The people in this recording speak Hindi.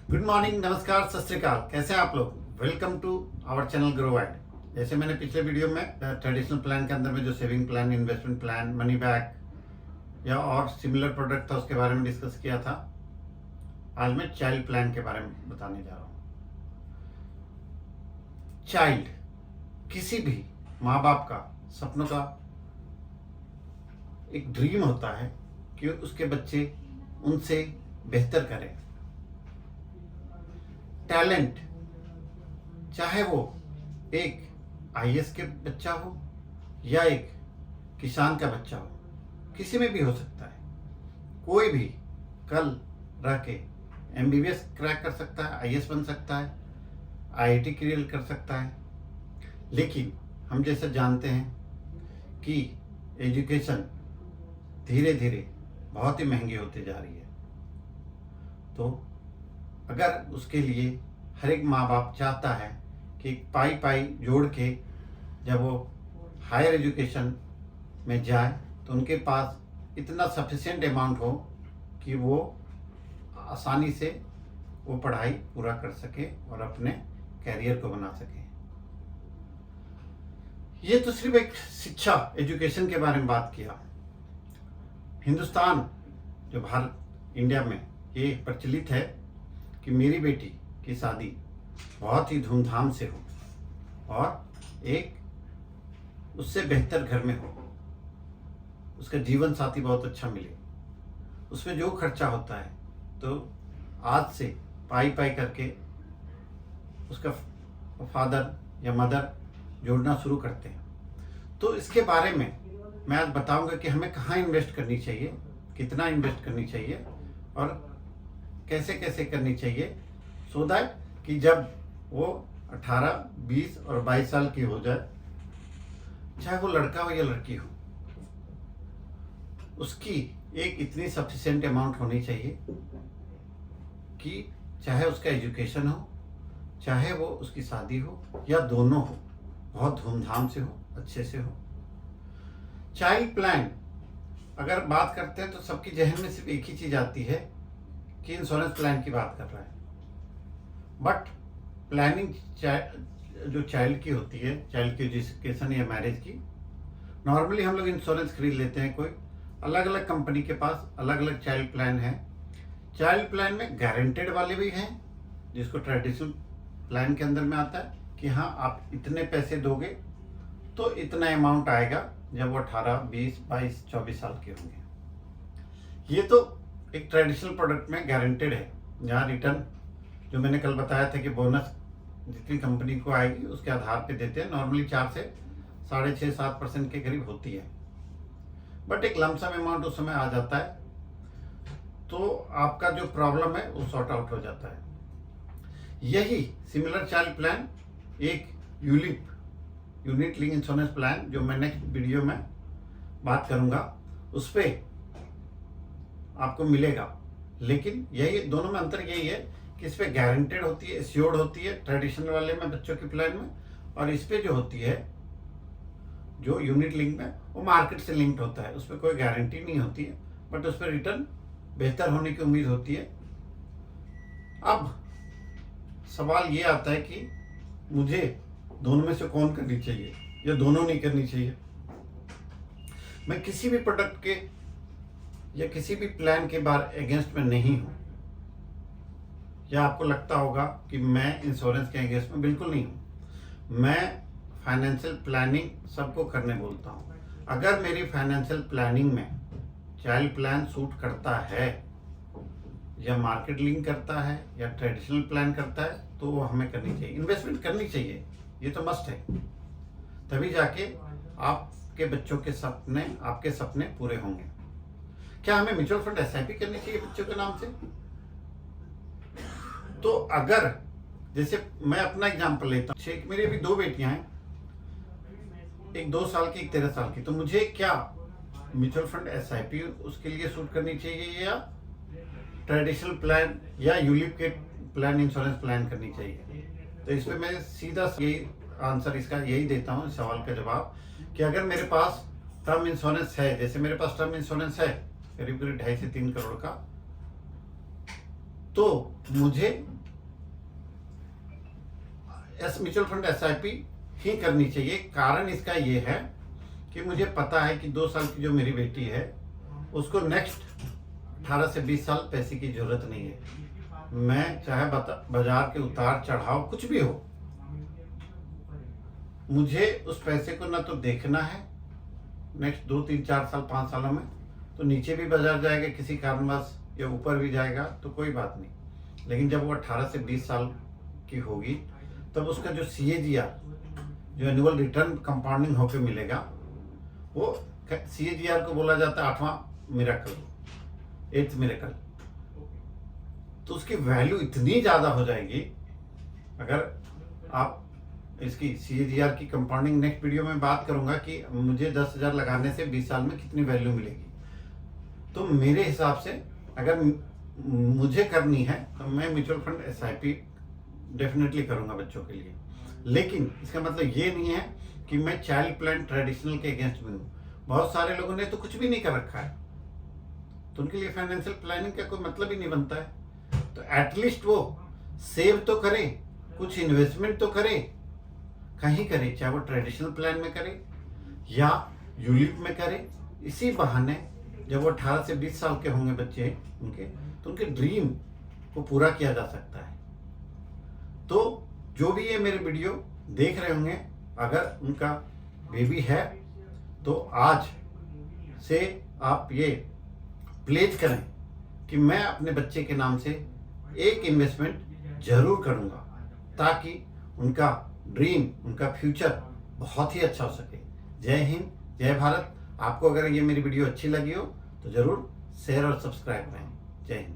गुड मॉर्निंग, नमस्कार, सत श्री अकाल। कैसे हैं आप लोग? Welcome to our channel Growide. जैसे मैंने पिछले वीडियो में ट्रेडिशनल प्लान के अंदर में जो saving plan, investment plan, money back या और सिमिलर प्रोडक्ट था उसके बारे में डिस्कस किया था। आज मैं चाइल्ड प्लान के बारे में बताने जा रहा हूँ। चाइल्ड किसी भी माँ बाप का सपनों का एक ड्रीम होता है कि उसके बच्चे उनसे बेहतर करें। टैलेंट, चाहे वो एक आईएएस के बच्चा हो या एक किसान का बच्चा हो, किसी में भी हो सकता है। कोई भी कल रह के एमबीबीएस क्रैक कर सकता है, आईएएस बन सकता है, आईआईटी क्लियर कर सकता है। लेकिन हम जैसे जानते हैं कि एजुकेशन धीरे धीरे बहुत ही महंगी होती जा रही है। तो अगर उसके लिए हर एक माँ बाप चाहता है कि पाई पाई जोड़ के जब वो हायर एजुकेशन में जाए तो उनके पास इतना सफिशिएंट अमाउंट हो कि वो आसानी से वो पढ़ाई पूरा कर सके और अपने कैरियर को बना सके। ये तो सिर्फ एक शिक्षा, एजुकेशन के बारे में बात किया। हिंदुस्तान, जो भारत, इंडिया में ये प्रचलित है कि मेरी बेटी की शादी बहुत ही धूमधाम से हो और एक उससे बेहतर घर में हो, उसका जीवन साथी बहुत अच्छा मिले। उसमें जो खर्चा होता है तो आज से पाई पाई करके उसका फादर या मदर जोड़ना शुरू करते हैं। तो इसके बारे में मैं आज बताऊंगा कि हमें कहाँ इन्वेस्ट करनी चाहिए, कितना इन्वेस्ट करनी चाहिए और कैसे कैसे करनी चाहिए, सो दैट कि जब वो 18, 20 और 22 साल की हो जाए, चाहे वो लड़का हो या लड़की हो, उसकी एक इतनी सफिशिएंट अमाउंट होनी चाहिए कि चाहे उसका एजुकेशन हो, चाहे वो उसकी शादी हो या दोनों हो, बहुत धूमधाम से हो, अच्छे से हो। चाइल्ड प्लान अगर बात करते हैं तो सबकी जहन में सिर्फ एक ही चीज आती है कि इंश्योरेंस प्लान की बात कर रहा है। बट प्लानिंग जो चाइल्ड की होती है, चाइल्ड की एजुकेशन या मैरिज की, नॉर्मली हम लोग इंश्योरेंस खरीद लेते हैं। कोई अलग अलग कंपनी के पास अलग अलग चाइल्ड प्लान है। चाइल्ड प्लान में गारंटेड वाले भी हैं, जिसको ट्रेडिशनल प्लान के अंदर में आता है कि हाँ आप इतने पैसे दोगे तो इतना अमाउंट आएगा जब वो 18, 20, 22, 24 साल के होंगे। ये तो एक ट्रेडिशनल प्रोडक्ट में गारंटेड है, जहाँ रिटर्न जो मैंने कल बताया था कि बोनस जितनी कंपनी को आएगी उसके आधार पे देते हैं। नॉर्मली 4 से 6.5-7% के करीब होती है। बट एक लमसम अमाउंट उस समय आ जाता है तो आपका जो प्रॉब्लम है वो सॉर्ट आउट हो जाता है। यही सिमिलर चाइल्ड प्लान एक ULIP, unit link insurance plan, जो मैं नेक्स्ट वीडियो में बात करूंगा, उस पर आपको मिलेगा। लेकिन यही दोनों में अंतर यही है कि इस पे गारंटेड होती है, एश्योर्ड होती है ट्रेडिशनल वाले में, बच्चों के प्लान में, और इस पे जो होती है जो यूनिट लिंक में, वो मार्केट से लिंक्ड होता है। उस पर कोई गारंटी नहीं होती है, बट उस पर रिटर्न बेहतर होने की उम्मीद होती है। अब सवाल ये आता है कि मुझे दोनों में से कौन करनी चाहिए या दोनों नहीं करनी चाहिए। मैं किसी भी प्रोडक्ट के या किसी भी प्लान के बार अगेंस्ट में नहीं हूं, या आपको लगता होगा कि मैं इंश्योरेंस के अगेंस्ट में, बिल्कुल नहीं हूं। मैं फाइनेंशियल प्लानिंग सबको करने बोलता हूं। अगर मेरी फाइनेंशियल प्लानिंग में चाइल्ड प्लान सूट करता है या मार्केट लिंक करता है या ट्रेडिशनल प्लान करता है तो वो हमें करनी चाहिए। इन्वेस्टमेंट करनी चाहिए, ये तो मस्ट है। तभी जाके आपके बच्चों के सपने, आपके सपने पूरे होंगे। क्या हमें म्यूचुअल फंड एसआईपी करनी चाहिए बच्चों के नाम से? तो अगर, जैसे मैं अपना एग्जांपल लेता हूँ, मेरी अभी 2 बेटियां हैं, एक 2 साल की, एक 13 साल की। तो मुझे क्या म्यूचुअल फंड एसआईपी उसके लिए सूट करनी चाहिए या ट्रेडिशनल प्लान या यूलिप के प्लान, इंश्योरेंस प्लान करनी चाहिए? तो इस पर मैं सीधा यही आंसर इसका यही देता हूँ, सवाल का जवाब, कि अगर मेरे पास टर्म इंश्योरेंस है, जैसे मेरे पास टर्म इंश्योरेंस है करीब करीब 2.5 से 3 करोड़ का, तो मुझे म्यूचुअल फंड SIP ही करनी चाहिए। कारण इसका ये है कि मुझे पता है कि 2 साल की जो मेरी बेटी है उसको नेक्स्ट 18 से 20 साल पैसे की जरूरत नहीं है। मैं चाहे बाजार के उतार चढ़ाव कुछ भी हो, मुझे उस पैसे को ना तो देखना है नेक्स्ट 2, 3, 4 साल 5 सालों में, तो नीचे भी बाजार जाएगा किसी कारणवश या ऊपर भी जाएगा तो कोई बात नहीं। लेकिन जब वो 18 से 20 साल की होगी तब उसका जो CAGR जो एनुअल रिटर्न कंपाउंडिंग होकर मिलेगा, वो CAGR को बोला जाता है 8वां मिरेकल, 8th मिरेकल। तो उसकी वैल्यू इतनी ज़्यादा हो जाएगी। अगर आप इसकी CAGR की कंपाउंडिंग नेक्स्ट वीडियो में बात करूंगा कि मुझे 10,000 लगाने से 20 साल में कितनी वैल्यू मिलेगी। तो मेरे हिसाब से अगर मुझे करनी है तो मैं म्यूचुअल फंड SIP डेफिनेटली करूंगा बच्चों के लिए। लेकिन इसका मतलब ये नहीं है कि मैं चाइल्ड प्लान ट्रेडिशनल के अगेंस्ट में हूँ। बहुत सारे लोगों ने तो कुछ भी नहीं कर रखा है, तो उनके लिए फाइनेंशियल प्लानिंग का कोई मतलब ही नहीं बनता है। तो एटलीस्ट वो सेव तो करे, कुछ इन्वेस्टमेंट तो करे, कहीं करे, चाहे वो ट्रेडिशनल प्लान में करे या यूलिप में करे। इसी बहाने जब वो 18 से 20 साल के होंगे बच्चे उनके, तो उनके ड्रीम को पूरा किया जा सकता है। तो जो भी ये मेरे वीडियो देख रहे होंगे, अगर उनका बेबी है तो आज से आप ये प्लेज करें कि मैं अपने बच्चे के नाम से एक इन्वेस्टमेंट जरूर करूंगा, ताकि उनका ड्रीम, उनका फ्यूचर बहुत ही अच्छा हो सके। जय हिंद, जय भारत। आपको अगर ये मेरी वीडियो अच्छी लगी हो तो ज़रूर शेयर और सब्सक्राइब करें। जय हिंद।